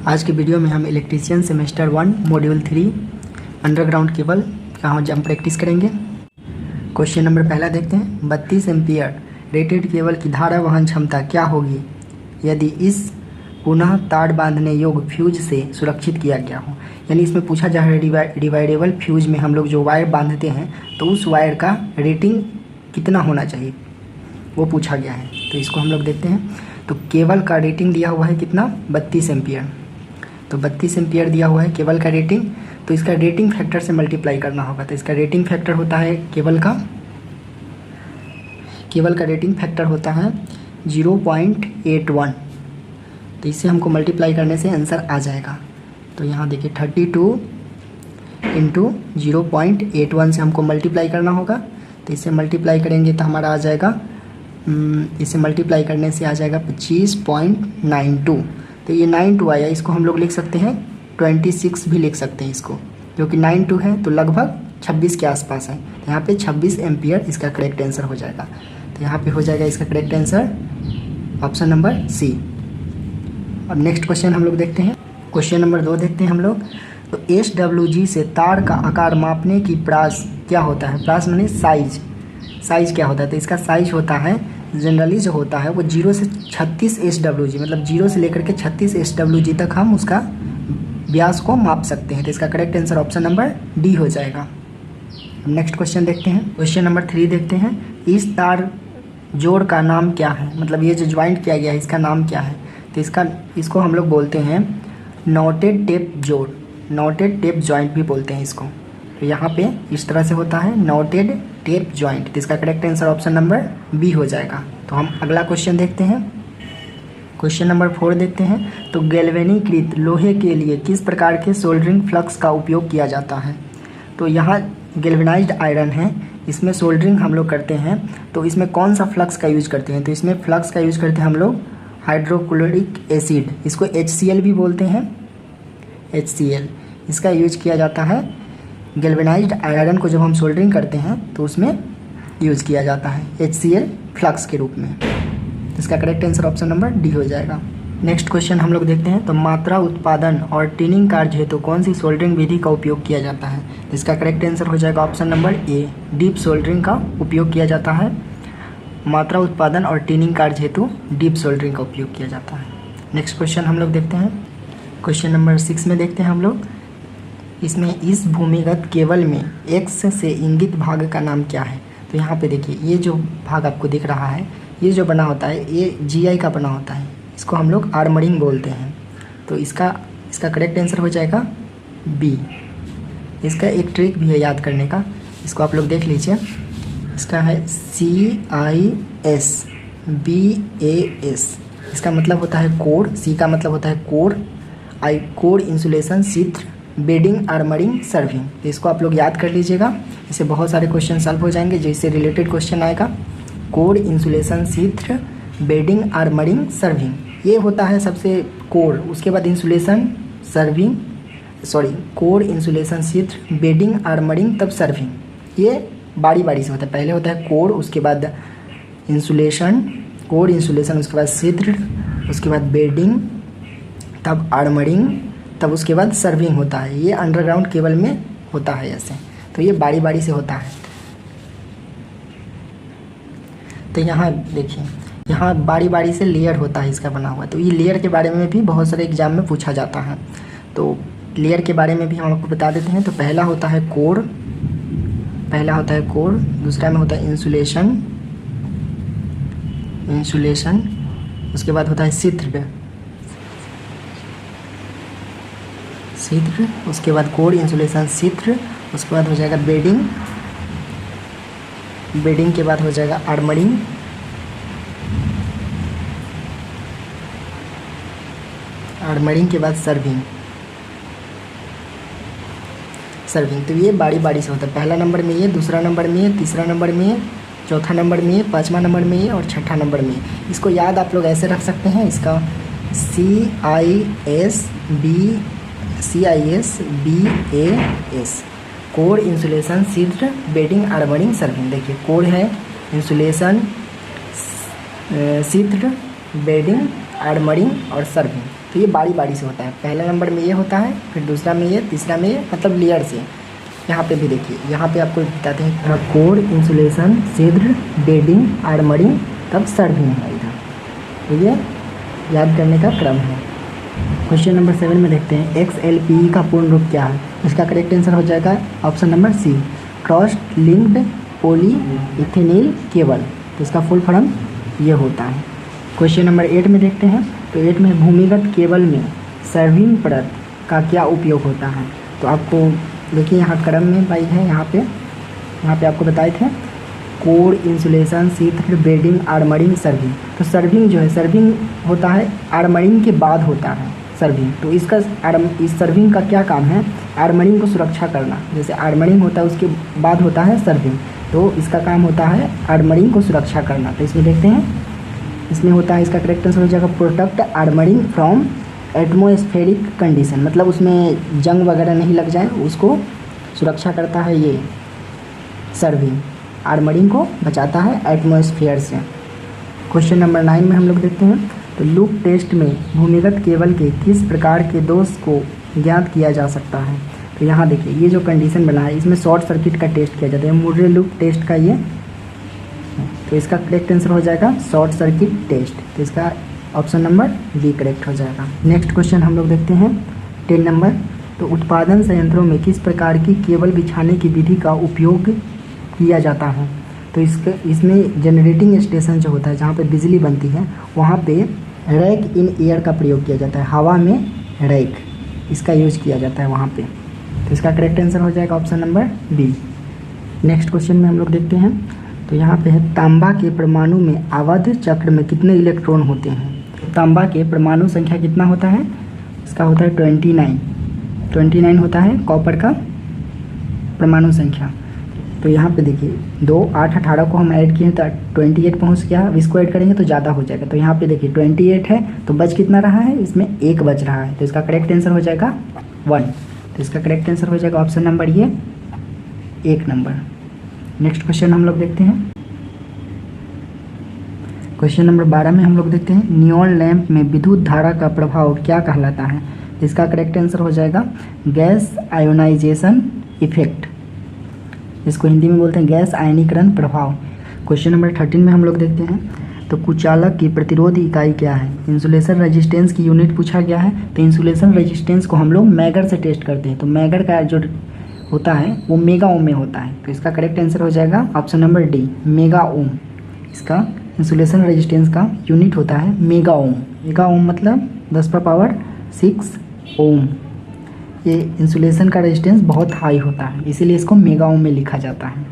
आज के वीडियो में हम electrician semester 1 module 3 underground cable का हम प्रैक्टिस करेंगे। क्वेश्चन नंबर पहला देखते हैं। 32 एम्पियर रेटेड केबल की धारा वहन क्षमता क्या होगी यदि इस पुनः तार बांधने योग्य फ्यूज से सुरक्षित किया गया हो। यानी इसमें पूछा जा रहा है डिवाइडेबल फ्यूज में हम लोग जो वायर बांधते हैं तो उस वायर का रेटिंग कितना होना चाहिए वो पूछा गया है। तो इसको हम लोग देखते हैं। तो केबल का रेटिंग दिया हुआ है कितना, 32 एम्पियर। तो 32 एम्पियर दिया हुआ है केबल का रेटिंग, तो इसका रेटिंग फैक्टर से मल्टीप्लाई करना होगा। तो इसका रेटिंग फैक्टर होता है केबल का रेटिंग फैक्टर होता है 0.81। तो इससे हमको मल्टीप्लाई करने से आंसर आ जाएगा। तो यहाँ देखिए 32 इंटू 0.81 से हमको मल्टीप्लाई करना होगा। तो इससे मल्टीप्लाई करेंगे तो हमारा आ जाएगा, इसे मल्टीप्लाई करने से आ जाएगा 25.92। तो ये 92 आया, इसको हम लोग लिख सकते हैं 26 भी लिख सकते हैं इसको, क्योंकि 92 है तो लगभग 26 के आसपास है। तो यहाँ पे 26 एम्पियर इसका करेक्ट आंसर हो जाएगा। तो यहाँ पे हो जाएगा इसका correct answer option number C. अब नेक्स्ट क्वेश्चन हम लोग देखते हैं। क्वेश्चन नंबर 2 देखते हैं हम लोग। तो SWG से तार का आकार मापने की प्रास क्या होता है। प्रास माने साइज क्या होता है। तो इसका साइज होता है जनरली जो होता है वो 0 से 36 SWG, मतलब 0 से लेकर के 36 SWG तक हम उसका व्यास को माप सकते हैं। तो इसका correct answer option number D हो जाएगा। नेक्स्ट क्वेश्चन देखते हैं। क्वेश्चन नंबर 3 देखते हैं। इस तार जोड़ का नाम क्या है, मतलब ये जो ज्वाइंट किया गया है इसका नाम क्या है। तो इसको हम लोग बोलते हैं नॉटेड टेप जोड़, नॉटेड टेप ज्वाइंट भी बोलते हैं इसको। तो यहाँ पे इस तरह से होता है नॉटेड टेप ज्वाइंट। तो इसका correct answer option number B हो जाएगा। तो हम अगला क्वेश्चन देखते हैं। क्वेश्चन नंबर 4 देखते हैं। तो गैल्वेनीकृत लोहे के लिए किस प्रकार के सोल्डरिंग फ्लक्स का उपयोग किया जाता है। तो यहाँ गैल्वेनाइज्ड आयरन है, इसमें सोल्डरिंग हम लोग करते हैं। तो इसमें कौन सा फ्लक्स का यूज करते हैं। तो इसमें फ्लक्स का यूज करते हैं हम लोग हाइड्रोक्लोरिक एसिड, इसको HCl भी बोलते हैं, HCl। इसका यूज किया जाता है गैल्वेनाइज्ड आयरन को जब हम सोल्डरिंग करते हैं तो उसमें यूज किया जाता है HCl फ्लक्स के रूप में। इसका correct answer option number D हो जाएगा। नेक्स्ट क्वेश्चन हम लोग देखते हैं। तो मात्रा उत्पादन और टिनिंग कार्य हेतु कौन सी सोल्डरिंग विधि का उपयोग किया जाता है। तो इसका करेक्ट आंसर हो जाएगा option number A, deep soldering का उपयोग किया जाता है। मात्रा उत्पादन और टिनिंग कार्य हेतु डीप सोल्डरिंग का उपयोग किया जाता है। नेक्स्ट क्वेश्चन हम लोग देखते हैं। क्वेश्चन नंबर 6 में देखते हैं हम लोग। इसमें इस भूमिगत केबल में X से इंगित भाग का नाम क्या है। तो यहाँ पे देखिए ये जो भाग आपको दिख रहा है, ये जो बना होता है ये GI का बना होता है, इसको हम लोग आर्मरिंग बोलते हैं। तो इसका करेक्ट आंसर हो जाएगा बी। इसका एक ट्रिक भी है याद करने का, इसको आप लोग देख लीजिए। इसका है CIS BAS। इसका मतलब होता है कोर, C का मतलब होता है core, I core insulation sheath bedding armouring serving. तो इसको आप लोग याद कर लीजिएगा, इससे बहुत सारे क्वेश्चन सॉल्व हो जाएंगे जो इससे रिलेटेड क्वेश्चन आएगा। Core insulation sheath bedding armouring serving, ये होता है सबसे कोर। उसके बाद insulation serving, core insulation sheath bedding armouring तब सर्विंग, ये बारी बारी से होता है। पहले होता है कोर, उसके बाद इंसुलेशन, कोर इंसुलेशन, उसके बाद सीत्र, उसके बाद बेडिंग, तब आर्मरिंग, तब उसके बाद सर्विंग होता है। ये अंडरग्राउंड केबल में होता है ऐसे। तो ये बारी बारी से होता है। तो यहाँ देखिए, यहाँ बारी बारी से लेयर होता है इसका बना हुआ। तो ये लेयर के बारे में भी बहुत सारे एग्जाम में पूछा जाता है। तो लेयर के बारे में भी हम आपको बता देते हैं। तो पहला होता है कोर, दूसरा में होता है इंसुलेशन, उसके बाद होता है सीत्र, उसके बाद कोर इंसुलेशन सीत्र, उसके बाद हो जाएगा बेडिंग के बाद हो जाएगा आर्मरिंग, के बाद सर्विंग। तो ये बारी बारी से होता है। पहला नंबर में ये, दूसरा नंबर में ये, तीसरा नंबर में ये, चौथा नंबर में ये, पाँचवा नंबर में ये और छठा नंबर में ये। इसको याद आप लोग ऐसे रख सकते हैं। इसका CIS BAS core insulation sheath bedding armouring serving. देखिए कोर है, इंसुलेशन सीत्र बेडिंग आर्मरिंग और सर्विंग। तो ये बारी बारी से होता है, पहले नंबर में ये होता है, फिर दूसरा में ये, तीसरा में ये, मतलब लेयर से। यहाँ पे भी देखिए, यहाँ पे आपको बताते हैं कोर, इंसुलेशन, छिद्र, बेडिंग, आर्मरिंग, तब सर्विंग है इधर। तो ये याद करने का क्रम है। क्वेश्चन नंबर 7 में देखते हैं XLPE का पूर्ण रूप क्या है। इसका करेक्ट आंसर हो जाएगा option number C, cross linked polyethylene cable. तो इसका फुल फॉर्म ये होता है। क्वेश्चन नंबर 8 में देखते हैं। तो 8 में भूमिगत केबल में सर्विंग परत का क्या उपयोग होता है। तो आपको देखिए यहाँ क्रम में भाई है, यहाँ पे आपको बताए थे कोर, इंसुलेशन, छिद्र, बेडिंग, आर्मरिंग, सर्विंग। तो सर्विंग जो है, सर्विंग होता है आर्मरिंग के बाद होता है सर्विंग। तो इसका इस सर्विंग का क्या काम है, आर्मरिंग को सुरक्षा करना। जैसे आर्मरिंग होता है उसके बाद होता है सर्विंग, तो इसका काम होता है आर्मरिंग को सुरक्षा करना। तो इसमें देखते हैं, इसमें होता है, इसका करेक्ट आंसर हो जाएगा protect armouring from atmospheric condition, मतलब उसमें जंग वगैरह नहीं लग जाए, उसको सुरक्षा करता है ये सर्विंग, आर्मरिंग को बचाता है एटमॉस्फेयर से। क्वेश्चन नंबर 9 में हम लोग देखते हैं। तो लूप टेस्ट में भूमिगत केबल के किस प्रकार के दोष को ज्ञात किया जा सकता है। तो यहाँ देखिए, ये जो कंडीशन बना है इसमें शॉर्ट सर्किट का टेस्ट किया जाता है, मुर्रे लूप टेस्ट का ये। तो इसका करेक्ट आंसर हो जाएगा शॉर्ट सर्किट टेस्ट। तो इसका ऑप्शन नंबर बी करेक्ट हो जाएगा। नेक्स्ट क्वेश्चन हम लोग देखते हैं 10 नंबर। तो उत्पादन संयंत्रों में किस प्रकार की केबल बिछाने की विधि का उपयोग किया जाता है। तो इसमें जनरेटिंग स्टेशन जो होता है, जहाँ पे बिजली बनती है, वहाँ पे रैक इन एयर का प्रयोग किया जाता है, हवा में रैक, इसका यूज किया जाता है वहाँ पे। तो इसका करेक्ट आंसर हो जाएगा option number B. Next question में हम लोग देखते हैं। तो यहाँ पे है तांबा के परमाणु में आवर्त चक्र में कितने इलेक्ट्रॉन होते हैं। तांबा के परमाणु संख्या कितना होता है, इसका होता है 29 होता है कॉपर का परमाणु संख्या। तो यहाँ पे देखिए 2, 8, 18 को हम ऐड किए तो 28 पहुँच गया। अब इसको ऐड करेंगे तो ज़्यादा हो जाएगा। तो यहाँ पे देखिए 28 है, तो बच कितना रहा है, इसमें 1 बच रहा है। तो इसका करेक्ट आंसर हो जाएगा 1। तो इसका करेक्ट आंसर हो जाएगा ऑप्शन नंबर ये 1 नंबर। नेक्स्ट क्वेश्चन हम लोग देखते हैं। क्वेश्चन नंबर 12 में हम लोग देखते हैं नियॉन लैंप में विद्युत धारा का प्रभाव क्या कहलाता है। इसका करेक्ट आंसर हो जाएगा गैस आयोनाइजेशन इफेक्ट। इसको हिंदी में बोलते हैं गैस आयनीकरण प्रभाव। क्वेश्चन नंबर 13 में हम लोग देखते हैं। तो कुचालक की प्रतिरोध इकाई क्या है। इंसुलेशन रेजिस्टेंस की यूनिट पूछा गया है। तो इंसुलेशन रेजिस्टेंस को हम लोग मैगर से टेस्ट करते हैं। तो मैगर का जो होता है वो मेगा ओम में होता है। तो इसका करेक्ट आंसर हो जाएगा option number D, mega ohm. इसका इंसुलेशन रेजिस्टेंस का यूनिट होता है मेगा ओम। मेगा ओम मतलब 10⁻6 ओम। ये इंसुलेशन का रेजिस्टेंस बहुत हाई होता है, इसीलिए इसको मेगा ओम में लिखा जाता है।